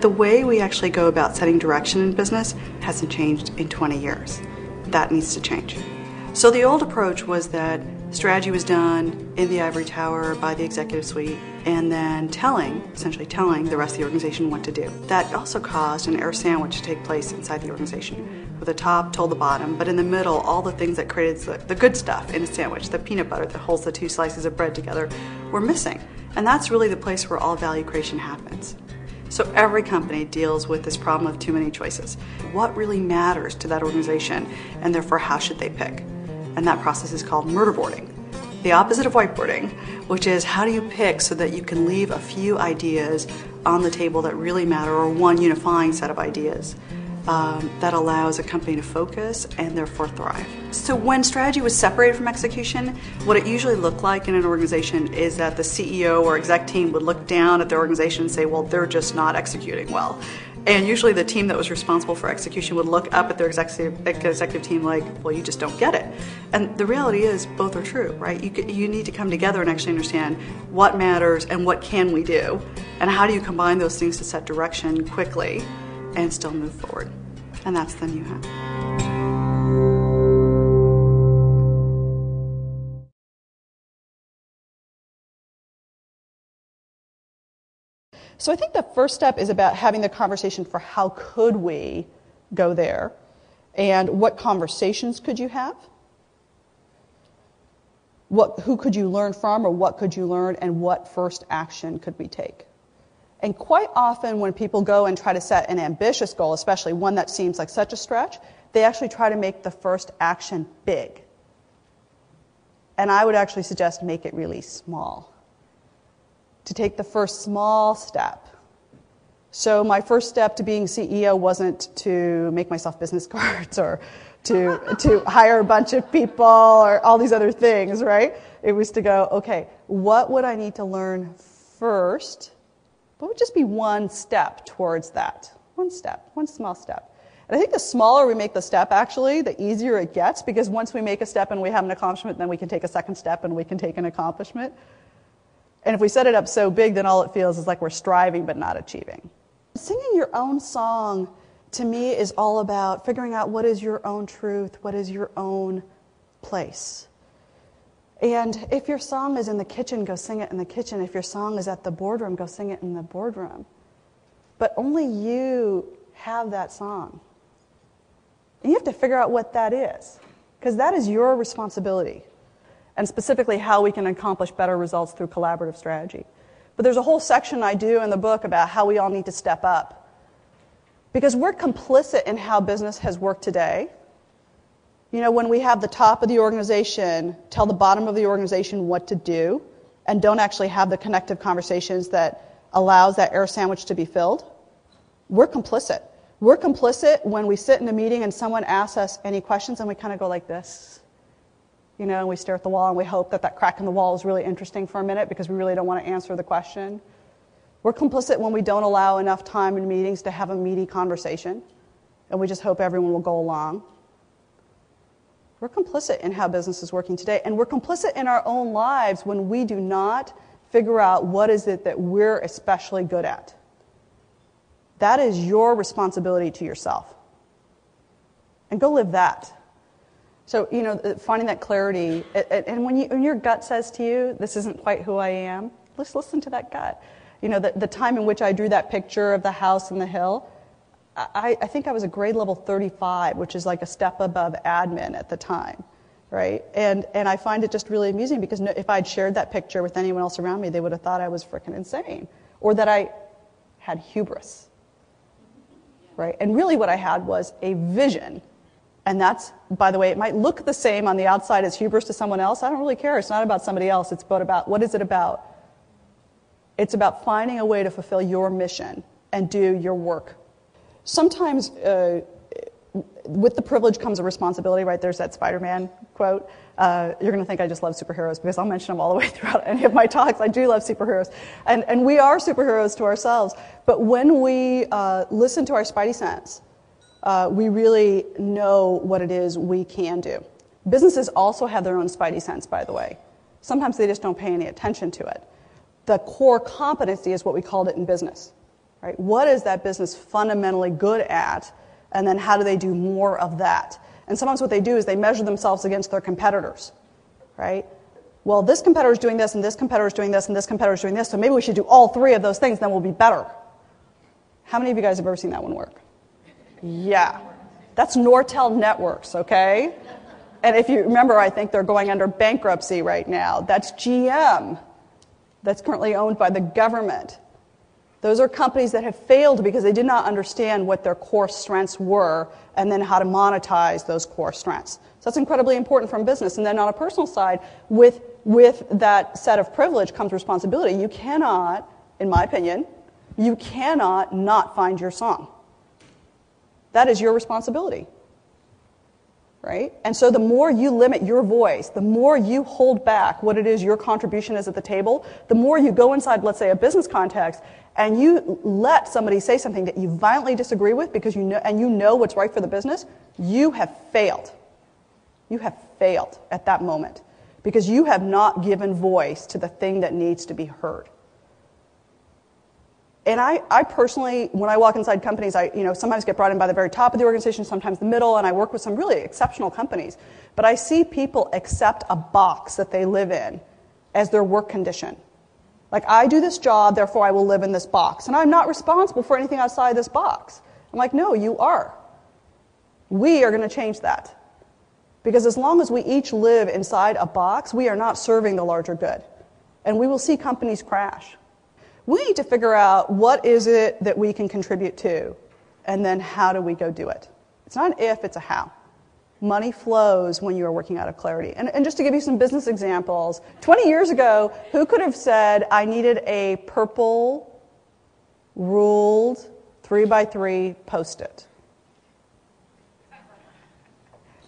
The way we actually go about setting direction in business hasn't changed in 20 years. That needs to change. So the old approach was that strategy was done in the ivory tower by the executive suite and then essentially telling the rest of the organization what to do. That also caused an air sandwich to take place inside the organization, where the top told the bottom, but in the middle, all the things that created the good stuff in a sandwich, the peanut butter that holds the two slices of bread together, were missing. And that's really the place where all value creation happens. So every company deals with this problem of too many choices. What really matters to that organization, and therefore how should they pick? And that process is called murderboarding, the opposite of whiteboarding, which is how do you pick so that you can leave a few ideas on the table that really matter, or one unifying set of ideas that allows a company to focus and therefore thrive. So when strategy was separated from execution, what it usually looked like in an organization is that the CEO or exec team would look down at their organization and say, well, they're just not executing well. And usually the team that was responsible for execution would look up at their executive team like, well, you just don't get it. And the reality is both are true, right? You need to come together and actually understand what matters and what can we do, and how do you combine those things to set direction quickly and still move forward. And that's the new hat. So I think the first step is about having the conversation for how could we go there, and what conversations could you have? Who could you learn from, or what could you learn, and what first action could we take? And quite often when people go and try to set an ambitious goal, especially one that seems like such a stretch, they actually try to make the first action big. And I would actually suggest make it really small. To take the first small step. So my first step to being CEO wasn't to make myself business cards or to hire a bunch of people or all these other things, right? It was to go, okay, what would I need to learn first? What would just be one step towards that? One step, one small step. And I think the smaller we make the step, actually, the easier it gets, because once we make a step and we have an accomplishment, then we can take a second step and we can take an accomplishment. And if we set it up so big, then all it feels is like we're striving but not achieving. Singing your own song, to me, is all about figuring out what is your own truth, what is your own place. And if your song is in the kitchen, go sing it in the kitchen. If your song is at the boardroom, go sing it in the boardroom. But only you have that song. And you have to figure out what that is, because that is your responsibility. And specifically how we can accomplish better results through collaborative strategy. But there's a whole section I do in the book about how we all need to step up. Because we're complicit in how business has worked today. You know, when we have the top of the organization tell the bottom of the organization what to do, and don't actually have the connective conversations that allows that air sandwich to be filled, we're complicit. We're complicit when we sit in a meeting and someone asks us any questions and we kind of go like this. You know, and we stare at the wall and we hope that that crack in the wall is really interesting for a minute because we really don't want to answer the question. We're complicit when we don't allow enough time in meetings to have a meaty conversation, and we just hope everyone will go along. We're complicit in how business is working today, and we're complicit in our own lives when we do not figure out what is it that we're especially good at. That is your responsibility to yourself. And go live that. So, you know, finding that clarity, and when your gut says to you, this isn't quite who I am, let's listen to that gut. You know, the time in which I drew that picture of the house and the hill, I think I was a grade level 35, which is like a step above admin at the time, right? And I find it just really amusing because if I'd shared that picture with anyone else around me, they would have thought I was freaking insane, or that I had hubris, right? And really what I had was a vision. And that's, by the way, it might look the same on the outside as hubris to someone else. I don't really care. It's not about somebody else. It's about what is it about? It's about finding a way to fulfill your mission and do your work. Sometimes with the privilege comes a responsibility, right? There's that Spider-Man quote. You're going to think I just love superheroes because I'll mention them all the way throughout any of my talks. I do love superheroes. And we are superheroes to ourselves. But when we listen to our spidey sense, we really know what it is we can do. Businesses also have their own spidey sense, by the way. Sometimes they just don't pay any attention to it. The core competency is what we called it in business. right? What is that business fundamentally good at? And then how do they do more of that? And sometimes what they do is they measure themselves against their competitors, right? Well, this competitor is doing this, and this competitor is doing this, and this competitor is doing this, so maybe we should do all three of those things, then we'll be better. How many of you guys have ever seen that one work? Yeah. That's Nortel Networks, okay? And if you remember, I think they're going under bankruptcy right now. That's GM. That's currently owned by the government. Those are companies that have failed because they did not understand what their core strengths were and then how to monetize those core strengths. So that's incredibly important from business. And then on a personal side, with that set of privilege comes responsibility. You cannot, in my opinion, you cannot not find your song. That is your responsibility. Right? And so the more you limit your voice, the more you hold back what it is your contribution is at the table, the more you go inside, let's say, a business context, and you let somebody say something that you violently disagree with because you know what's right for the business, you have failed. You have failed at that moment because you have not given voice to the thing that needs to be heard. And I personally, when I walk inside companies, I sometimes get brought in by the very top of the organization, sometimes the middle, and I work with some really exceptional companies. But I see people accept a box that they live in as their work condition. Like, I do this job, therefore I will live in this box. And I'm not responsible for anything outside this box. I'm like, no, you are. We are going to change that. Because as long as we each live inside a box, we are not serving the larger good. And we will see companies crash. We need to figure out what is it that we can contribute to, and then how do we go do it. It's not an if, it's a how. Money flows when you are working out of clarity. And just to give you some business examples, 20 years ago, who could have said I needed a purple, ruled, 3x3 Post-it?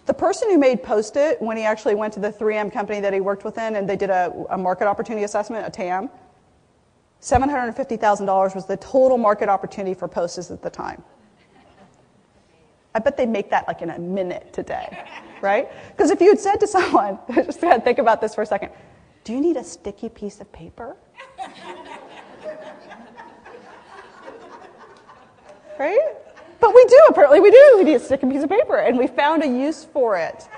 The person who made Post-it, when he actually went to the 3M company that he worked within, and they did a market opportunity assessment, a TAM, $750,000 was the total market opportunity for Post-its at the time. I bet they make that like in a minute today, right? Because if you had said to someone, just think about this for a second, do you need a sticky piece of paper? Right? But we do, apparently we do. We need a sticky piece of paper, and we found a use for it.